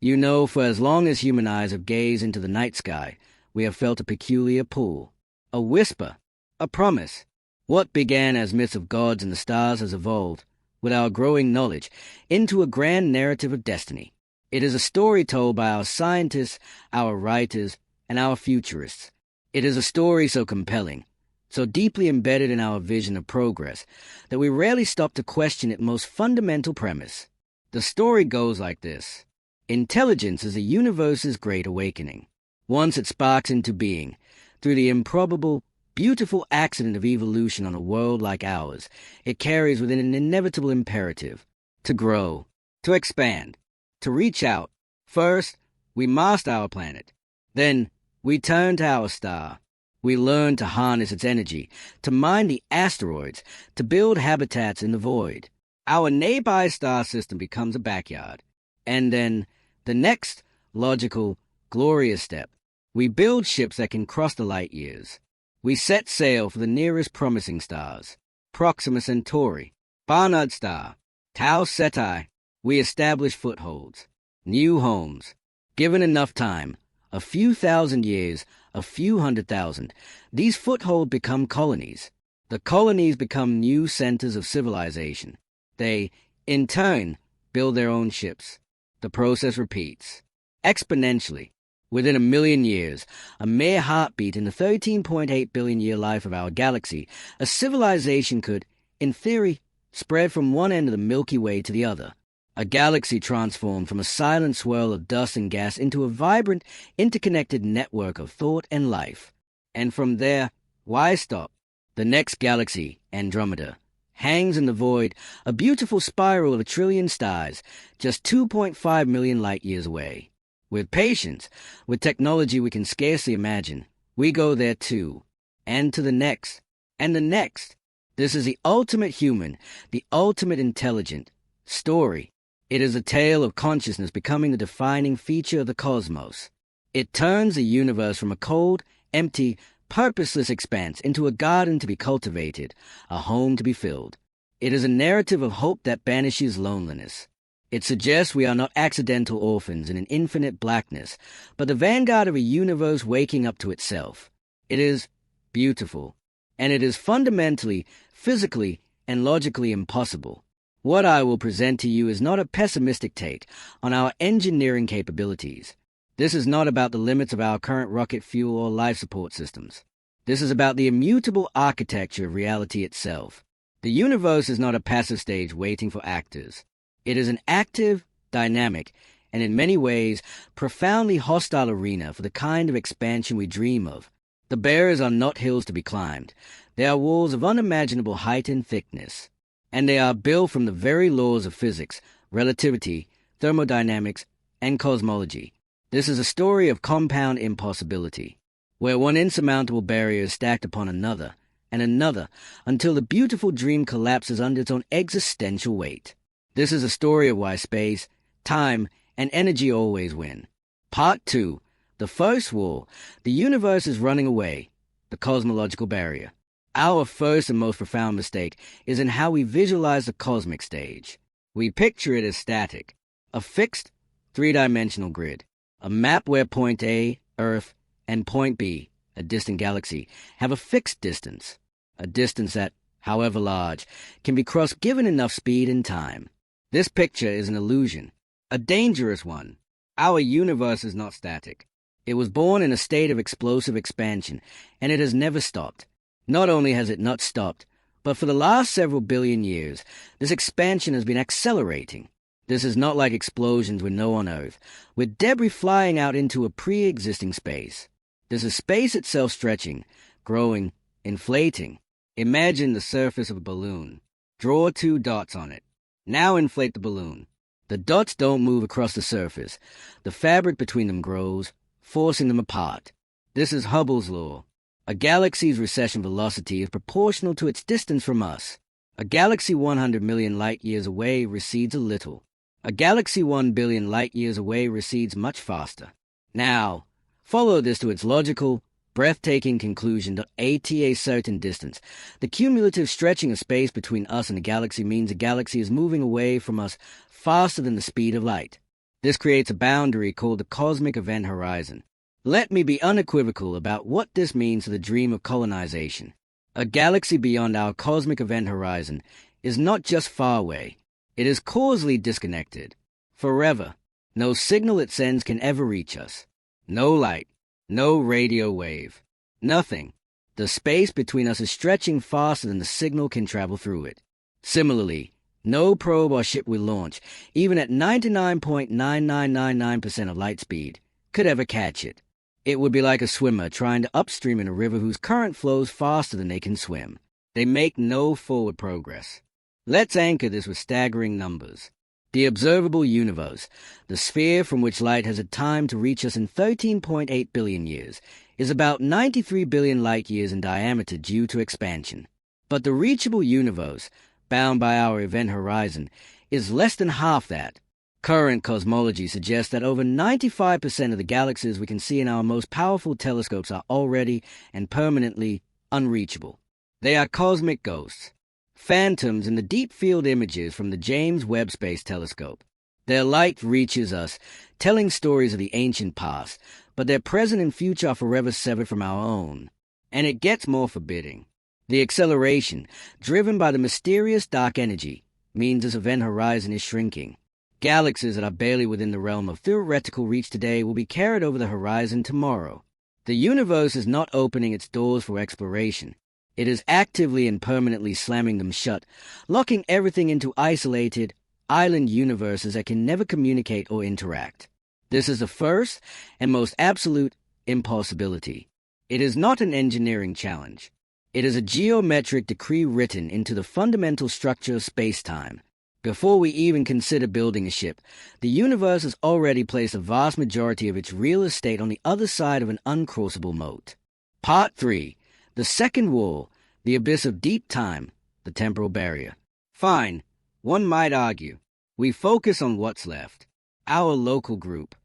You know, for as long as human eyes have gazed into the night sky, we have felt a peculiar pull, a whisper, a promise. What began as myths of gods and the stars has evolved, with our growing knowledge, into a grand narrative of destiny. It is a story told by our scientists, our writers, and our futurists. It is a story so compelling, so deeply embedded in our vision of progress, that we rarely stop to question its most fundamental premise. The story goes like this. Intelligence is the universe's great awakening. Once it sparks into being, through the improbable, beautiful accident of evolution on a world like ours, it carries within an inevitable imperative to grow, to expand, to reach out. First, we master our planet. Then, we turn to our star. We learn to harness its energy, to mine the asteroids, to build habitats in the void. Our nearby star system becomes a backyard. And then, the next logical, glorious step, we build ships that can cross the light years. We set sail for the nearest promising stars, Proxima Centauri, Barnard Star, Tau Ceti. We establish footholds, new homes. Given enough time, a few thousand years, a few 100,000, these footholds become colonies. The colonies become new centers of civilization. They, in turn, build their own ships. The process repeats, exponentially. Within 1,000,000 years, a mere heartbeat in the 13.8 billion year life of our galaxy, a civilization could, in theory, spread from one end of the Milky Way to the other. A galaxy transformed from a silent swirl of dust and gas into a vibrant, interconnected network of thought and life. And from there, why stop? The next galaxy, Andromeda, hangs in the void, a beautiful spiral of 1,000,000,000,000 stars, just 2.5 million light-years away. With patience, with technology we can scarcely imagine, we go there too, and to the next, and the next. This is the ultimate human, the ultimate intelligent story. It is a tale of consciousness becoming the defining feature of the cosmos. It turns the universe from a cold, empty, purposeless expanse into a garden to be cultivated, a home to be filled. It is a narrative of hope that banishes loneliness. It suggests we are not accidental orphans in an infinite blackness, but the vanguard of a universe waking up to itself. It is beautiful, and it is fundamentally, physically, and logically impossible. What I will present to you is not a pessimistic take on our engineering capabilities. This is not about the limits of our current rocket fuel or life support systems. This is about the immutable architecture of reality itself. The universe is not a passive stage waiting for actors. It is an active, dynamic, and in many ways, profoundly hostile arena for the kind of expansion we dream of. The barriers are not hills to be climbed. They are walls of unimaginable height and thickness. And they are built from the very laws of physics, relativity, thermodynamics, and cosmology. This is a story of compound impossibility, where one insurmountable barrier is stacked upon another, and another, until the beautiful dream collapses under its own existential weight. This is a story of why space, time, and energy always win. Part 2. The first wall. The universe is running away. The cosmological barrier. Our first and most profound mistake is in how we visualize the cosmic stage. We picture it as static, a fixed, three-dimensional grid, a map where point A, Earth, and point B, a distant galaxy, have a fixed distance, a distance that, however large, can be crossed given enough speed and time. This picture is an illusion, a dangerous one. Our universe is not static. It was born in a state of explosive expansion, and it has never stopped. Not only has it not stopped, but for the last several billion years, this expansion has been accelerating. This is not like explosions we know on Earth, with debris flying out into a pre-existing space. This is space itself stretching, growing, inflating. Imagine the surface of a balloon. Draw 2 dots on it. Now inflate the balloon. The dots don't move across the surface. The fabric between them grows, forcing them apart. This is Hubble's law. A galaxy's recession velocity is proportional to its distance from us. A galaxy 100 million light-years away recedes a little. A galaxy 1 billion light-years away recedes much faster. Now, follow this to its logical, breathtaking conclusion that at a certain distance, the cumulative stretching of space between us and the galaxy means the galaxy is moving away from us faster than the speed of light. This creates a boundary called the cosmic event horizon. Let me be unequivocal about what this means to the dream of colonization. A galaxy beyond our cosmic event horizon is not just far away, it is causally disconnected. Forever, no signal it sends can ever reach us. No light, no radio wave, nothing. The space between us is stretching faster than the signal can travel through it. Similarly, no probe or ship we launch, even at 99.9999% of light speed, could ever catch it. It would be like a swimmer trying to upstream in a river whose current flows faster than they can swim. They make no forward progress. Let's anchor this with staggering numbers. The observable universe, the sphere from which light has had time to reach us in 13.8 billion years, is about 93 billion light-years in diameter due to expansion. But the reachable universe, bound by our event horizon, is less than half that. Current cosmology suggests that over 95% of the galaxies we can see in our most powerful telescopes are already and permanently unreachable. They are cosmic ghosts, phantoms in the deep field images from the James Webb Space Telescope. Their light reaches us, telling stories of the ancient past, but their present and future are forever severed from our own. And it gets more forbidding. The acceleration, driven by the mysterious dark energy, means this event horizon is shrinking. Galaxies that are barely within the realm of theoretical reach today will be carried over the horizon tomorrow. The universe is not opening its doors for exploration. It is actively and permanently slamming them shut, locking everything into isolated, island universes that can never communicate or interact. This is the first and most absolute impossibility. It is not an engineering challenge. It is a geometric decree written into the fundamental structure of space-time. Before we even consider building a ship, the universe has already placed a vast majority of its real estate on the other side of an uncrossable moat. Part 3. The second wall, the abyss of deep time, the temporal barrier. Fine, one might argue. We focus on what's left. Our local group.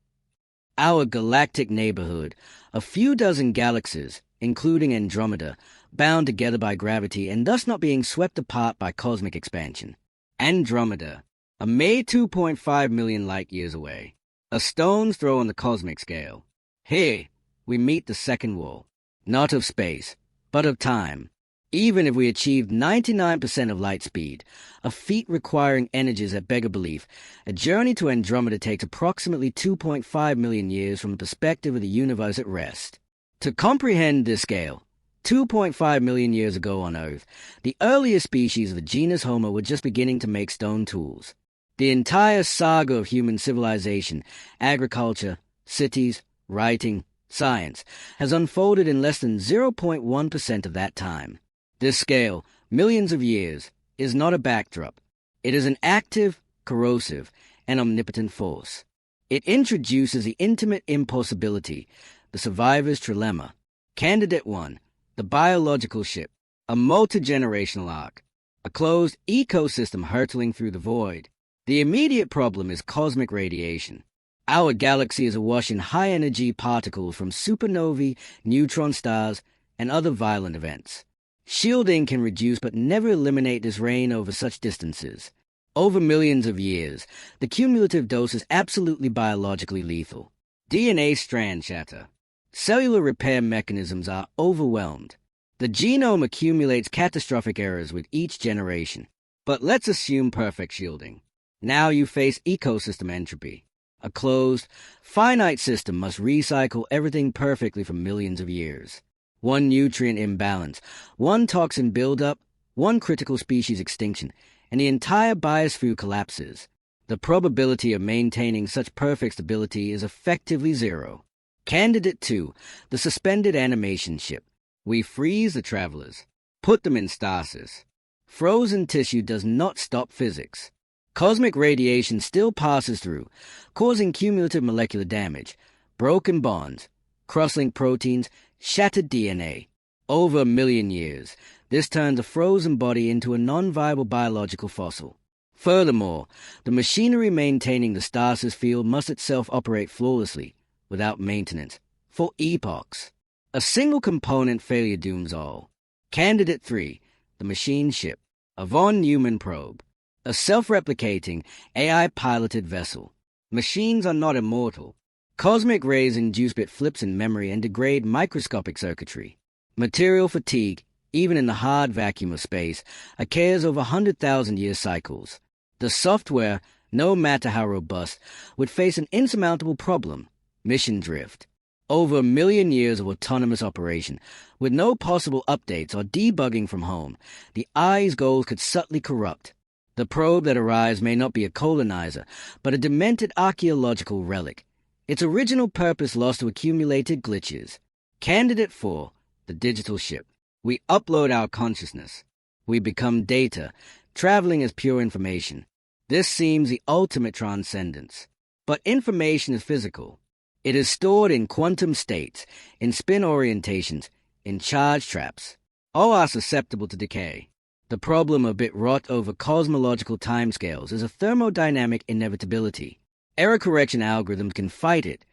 Our galactic neighborhood, a few dozen galaxies, including Andromeda, bound together by gravity and thus not being swept apart by cosmic expansion. Andromeda, a mere 2.5 million light-years away. A stone's throw on the cosmic scale. Here, we meet the second wall, not of space, but of time. Even if we achieved 99% of light speed, a feat requiring energies that beg a belief, a journey to Andromeda takes approximately 2.5 million years from the perspective of the universe at rest. To comprehend this scale, 2.5 million years ago on Earth, the earliest species of the genus Homo were just beginning to make stone tools. The entire saga of human civilization, agriculture, cities, writing, science, has unfolded in less than 0.1% of that time. This scale, millions of years, is not a backdrop. It is an active, corrosive, and omnipotent force. It introduces the intimate impossibility, the survivor's trilemma. Candidate 1. The biological ship, a multi-generational arc, a closed ecosystem hurtling through the void. The immediate problem is cosmic radiation. Our galaxy is awash in high-energy particles from supernovae, neutron stars, and other violent events. Shielding can reduce but never eliminate this rain over such distances. Over millions of years, the cumulative dose is absolutely biologically lethal. DNA strand shatter. Cellular repair mechanisms are overwhelmed. The genome accumulates catastrophic errors with each generation. But let's assume perfect shielding. Now you face ecosystem entropy. A closed, finite system must recycle everything perfectly for millions of years. One nutrient imbalance, one toxin buildup, one critical species extinction, and the entire biosphere collapses. The probability of maintaining such perfect stability is effectively zero. Candidate 2, the suspended animation ship. We freeze the travelers, put them in stasis. Frozen tissue does not stop physics. Cosmic radiation still passes through, causing cumulative molecular damage, broken bonds, cross-linked proteins, shattered DNA. Over a million years, this turns a frozen body into a non-viable biological fossil. Furthermore, the machinery maintaining the stasis field must itself operate flawlessly, without maintenance, for epochs. A single component failure dooms all. Candidate 3, the machine ship, a von Neumann probe, a self-replicating, AI-piloted vessel. Machines are not immortal. Cosmic rays induce bit flips in memory and degrade microscopic circuitry. Material fatigue, even in the hard vacuum of space, occurs over 100,000-year cycles. The software, no matter how robust, would face an insurmountable problem: mission drift. Over 1 million years of autonomous operation, with no possible updates or debugging from home, the eye's goals could subtly corrupt. The probe that arrives may not be a colonizer, but a demented archaeological relic, its original purpose lost to accumulated glitches. Candidate 4, the digital ship. We upload our consciousness. We become data, traveling as pure information. This seems the ultimate transcendence. But information is physical. It is stored in quantum states, in spin orientations, in charge traps. All are susceptible to decay. The problem of bit rot over cosmological timescales is a thermodynamic inevitability. Error correction algorithms can fight it,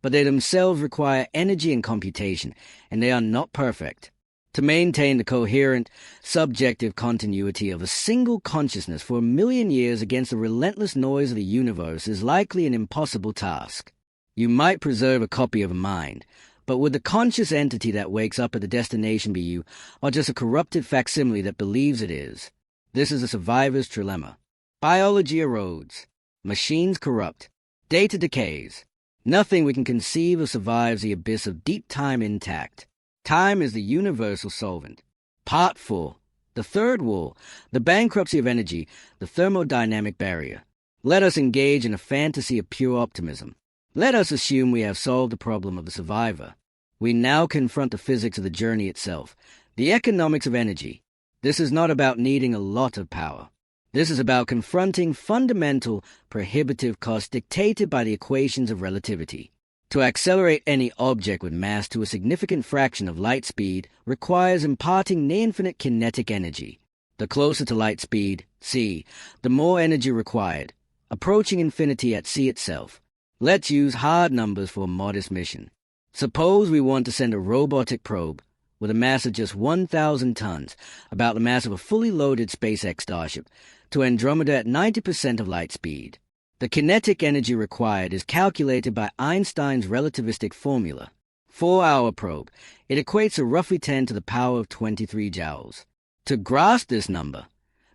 but they themselves require energy and computation, and they are not perfect. To maintain the coherent, subjective continuity of a single consciousness for 1 million years against the relentless noise of the universe is likely an impossible task. You might preserve a copy of a mind, but would the conscious entity that wakes up at the destination be you, or just a corrupted facsimile that believes it is? This is a survivor's trilemma. Biology erodes. Machines corrupt. Data decays. Nothing we can conceive of survives the abyss of deep time intact. Time is the universal solvent. Part 4. The third wall, the bankruptcy of energy, the thermodynamic barrier. Let us engage in a fantasy of pure optimism. Let us assume we have solved the problem of the survivor. We now confront the physics of the journey itself, the economics of energy. This is not about needing a lot of power. This is about confronting fundamental, prohibitive costs dictated by the equations of relativity. To accelerate any object with mass to a significant fraction of light speed requires imparting near-infinite kinetic energy. The closer to light speed, c, the more energy required, approaching infinity at c itself. Let's use hard numbers for a modest mission. Suppose we want to send a robotic probe with a mass of just 1,000 tons, about the mass of a fully loaded SpaceX Starship, to Andromeda at 90% of light speed. The kinetic energy required is calculated by Einstein's relativistic formula. 4-hour probe. It equates to roughly 10 to the power of 23 joules. To grasp this number,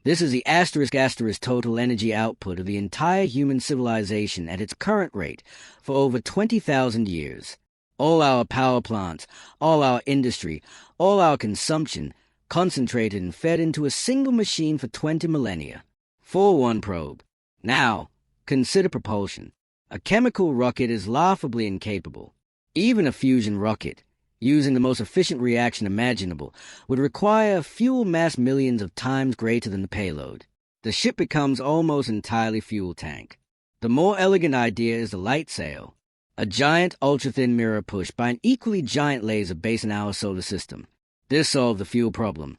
this is the ** total energy output of the entire human civilization at its current rate for over 20,000 years. All our power plants, all our industry, all our consumption, concentrated and fed into a single machine for 20 millennia. 4-1 probe. Now, consider propulsion. A chemical rocket is laughably incapable. Even a fusion rocket, using the most efficient reaction imaginable, would require a fuel mass millions of times greater than the payload. The ship becomes almost entirely fuel tank. The more elegant idea is the light sail, a giant ultra-thin mirror pushed by an equally giant laser based in our solar system. This solves the fuel problem.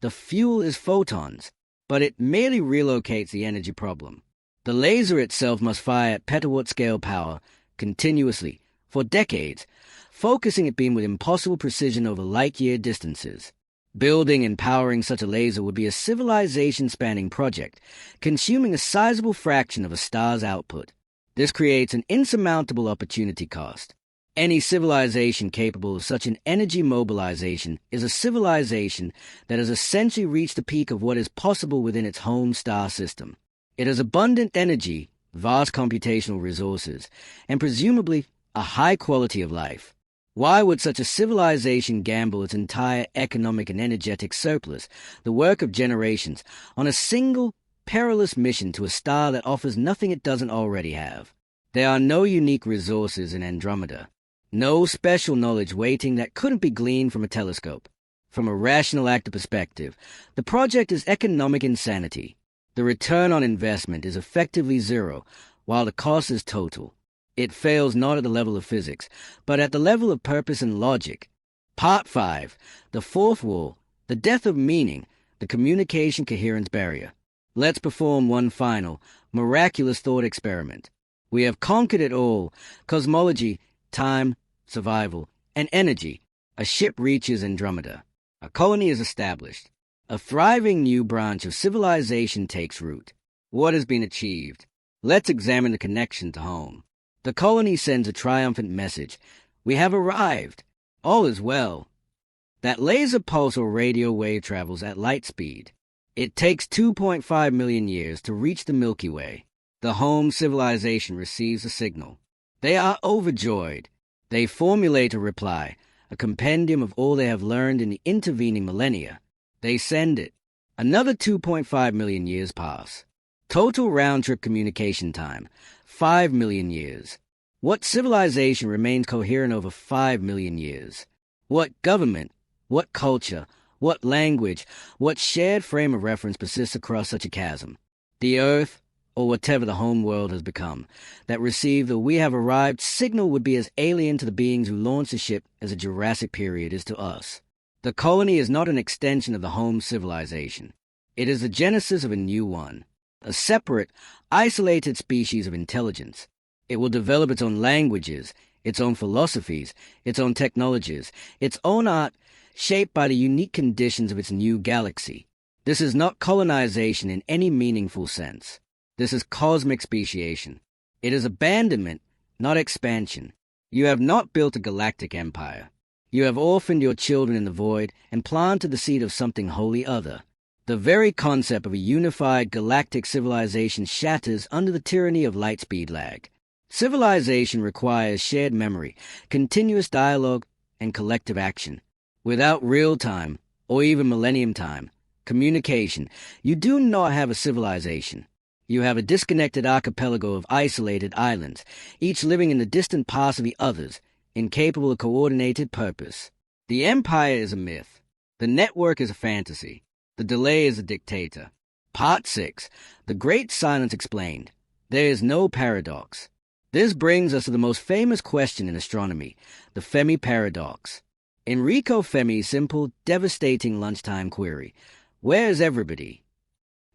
The fuel is photons, but it merely relocates the energy problem. The laser itself must fire at petawatt-scale power, continuously, for decades, focusing its beam with impossible precision over light-year distances. Building and powering such a laser would be a civilization-spanning project, consuming a sizable fraction of a star's output. This creates an insurmountable opportunity cost. Any civilization capable of such an energy mobilization is a civilization that has essentially reached the peak of what is possible within its home star system. It has abundant energy, vast computational resources, and presumably a high quality of life. Why would such a civilization gamble its entire economic and energetic surplus, the work of generations, on a single, perilous mission to a star that offers nothing it doesn't already have? There are no unique resources in Andromeda, no special knowledge waiting that couldn't be gleaned from a telescope. From a rational actor perspective, the project is economic insanity. The return on investment is effectively zero, while the cost is total. It fails not at the level of physics, but at the level of purpose and logic. Part 5. The fourth wall. The death of meaning. The communication coherence barrier. Let's perform one final, miraculous thought experiment. We have conquered it all. Cosmology, time, survival, and energy. A ship reaches Andromeda. A colony is established. A thriving new branch of civilization takes root. What has been achieved? Let's examine the connection to home. The colony sends a triumphant message. We have arrived. All is well. That laser pulse or radio wave travels at light speed. It takes 2.5 million years to reach the Milky Way. The home civilization receives a signal. They are overjoyed. They formulate a reply, a compendium of all they have learned in the intervening millennia. They send it. Another 2.5 million years pass. Total round-trip communication time, 5 million years. What civilization remains coherent over 5 million years? What government, what culture, what language, what shared frame of reference persists across such a chasm? The Earth, or whatever the home world has become, that received the "we have arrived" signal would be as alien to the beings who launched the ship as the Jurassic period is to us. The colony is not an extension of the home civilization. It is the genesis of a new one, a separate, isolated species of intelligence. It will develop its own languages, its own philosophies, its own technologies, its own art, shaped by the unique conditions of its new galaxy. This is not colonization in any meaningful sense. This is cosmic speciation. It is abandonment, not expansion. You have not built a galactic empire. You have orphaned your children in the void and planted the seed of something wholly other. The very concept of a unified galactic civilization shatters under the tyranny of light speed lag. Civilization requires shared memory, continuous dialogue, and collective action. Without real-time, or even millennium-time, communication, you do not have a civilization. You have a disconnected archipelago of isolated islands, each living in the distant past of the others, incapable of coordinated purpose. The empire is a myth. The network is a fantasy. The delay is a dictator. Part 6. The Great Silence Explained. There is no paradox. This brings us to the most famous question in astronomy, the Fermi paradox. Enrico Fermi's simple, devastating lunchtime query: where is everybody?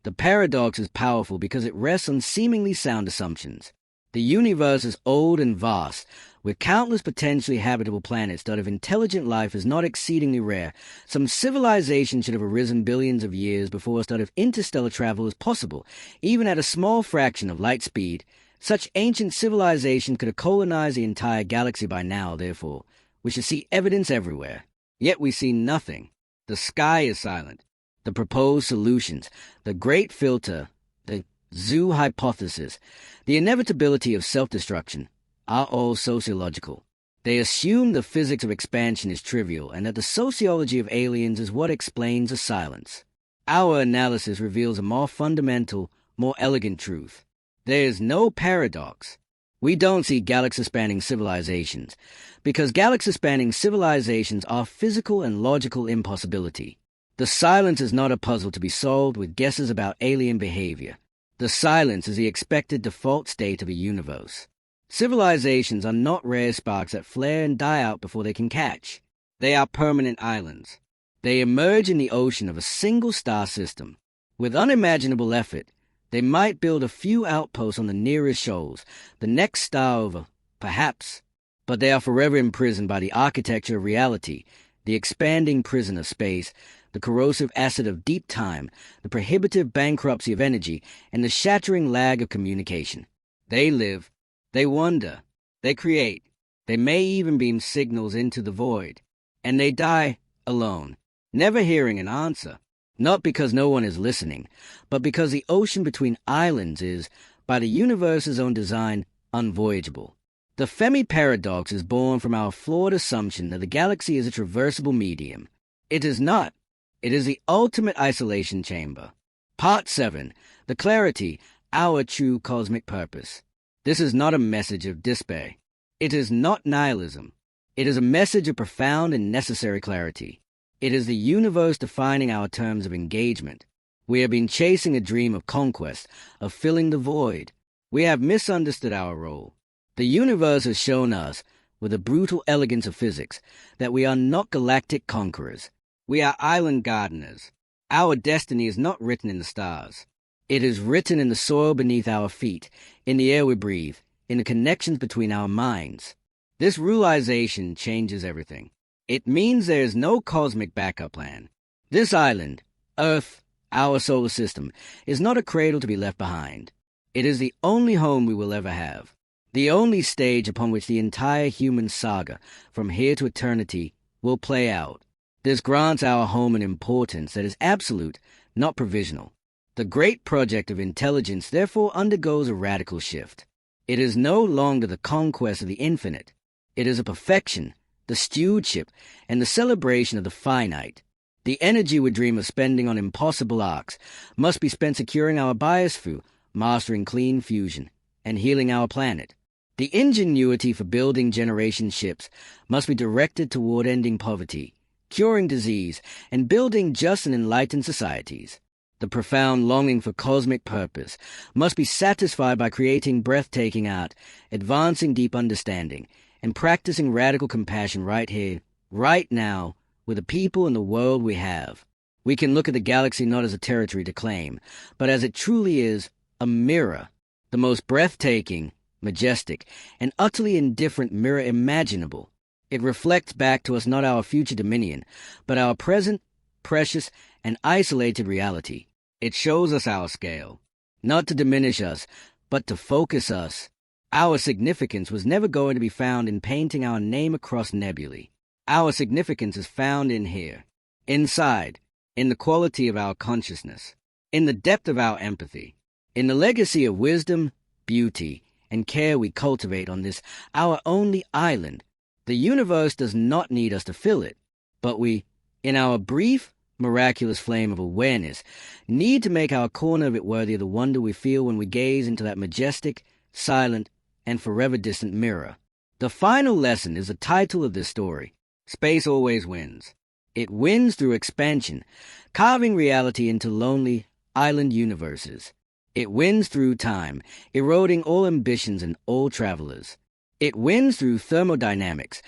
The paradox is powerful because it rests on seemingly sound assumptions. The universe is old and vast, with countless potentially habitable planets that if intelligent life is not exceedingly rare, some civilization should have arisen billions of years before us that if interstellar travel is possible, even at a small fraction of light speed, such ancient civilization could have colonized the entire galaxy by now, therefore. We should see evidence everywhere. Yet we see nothing. The sky is silent. The proposed solutions, the great filter, the zoo hypothesis, the inevitability of self-destruction, are all sociological. They assume the physics of expansion is trivial and that the sociology of aliens is what explains the silence. Our analysis reveals a more fundamental, more elegant truth. There is no paradox. We don't see galaxy-spanning civilizations, because galaxy-spanning civilizations are physical and logical impossibility. The silence is not a puzzle to be solved with guesses about alien behavior. The silence is the expected default state of a universe. Civilizations are not rare sparks that flare and die out before they can catch. They are permanent islands. They emerge in the ocean of a single star system. With unimaginable effort, they might build a few outposts on the nearest shoals, the next star over, perhaps. But they are forever imprisoned by the architecture of reality, the expanding prison of space, the corrosive acid of deep time, the prohibitive bankruptcy of energy, and the shattering lag of communication. They live, they wonder, they create, they may even beam signals into the void, and they die alone, never hearing an answer, not because no one is listening, but because the ocean between islands is, by the universe's own design, unvoyageable. The Fermi paradox is born from our flawed assumption that the galaxy is a traversable medium. It is not. It is the ultimate isolation chamber. Part 7. The clarity, our true cosmic purpose. This is not a message of despair. It is not nihilism. It is a message of profound and necessary clarity. It is the universe defining our terms of engagement. We have been chasing a dream of conquest, of filling the void. We have misunderstood our role. The universe has shown us, with the brutal elegance of physics, that we are not galactic conquerors. We are island gardeners. Our destiny is not written in the stars. It is written in the soil beneath our feet, in the air we breathe, in the connections between our minds. This realization changes everything. It means there is no cosmic backup plan. This island, Earth, our solar system, is not a cradle to be left behind. It is the only home we will ever have, the only stage upon which the entire human saga, from here to eternity, will play out. This grants our home an importance that is absolute, not provisional. The great project of intelligence therefore undergoes a radical shift. It is no longer the conquest of the infinite. It is a perfection, the stewardship, and the celebration of the finite. The energy we dream of spending on impossible arcs must be spent securing our biosphere, mastering clean fusion, and healing our planet. The ingenuity for building generation ships must be directed toward ending poverty, curing disease, and building just and enlightened societies. The profound longing for cosmic purpose must be satisfied by creating breathtaking art, advancing deep understanding, and practicing radical compassion right here, right now, with the people and the world we have. We can look at the galaxy not as a territory to claim, but as it truly is, a mirror, the most breathtaking, majestic, and utterly indifferent mirror imaginable. It reflects back to us not our future dominion, but our present, precious, and isolated reality. It shows us our scale, not to diminish us, but to focus us. Our significance was never going to be found in painting our name across nebulae. Our significance is found in here, inside, in the quality of our consciousness, in the depth of our empathy, in the legacy of wisdom, beauty, and care we cultivate on this, our only island. The universe does not need us to fill it, but we, in our brief, miraculous flame of awareness, need to make our corner of it worthy of the wonder we feel when we gaze into that majestic, silent, and forever distant mirror. The final lesson is the title of this story. Space always wins. It wins through expansion, carving reality into lonely island universes. It wins through time, eroding all ambitions and all travelers. It wins through thermodynamics,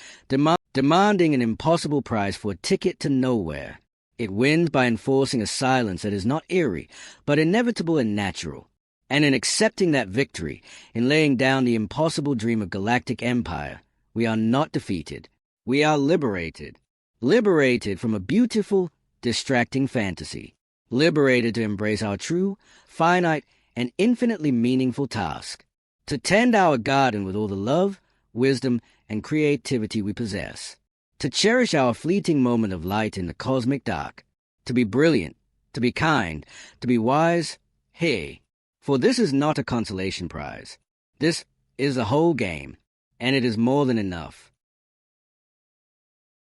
demanding an impossible price for a ticket to nowhere. It wins by enforcing a silence that is not eerie, but inevitable and natural. And in accepting that victory, in laying down the impossible dream of galactic empire, we are not defeated. We are liberated. Liberated from a beautiful, distracting fantasy. Liberated to embrace our true, finite, and infinitely meaningful task. To tend our garden with all the love, wisdom, and creativity we possess. To cherish our fleeting moment of light in the cosmic dark. To be brilliant, to be kind, to be wise, hey. For this is not a consolation prize. This is the whole game, and it is more than enough.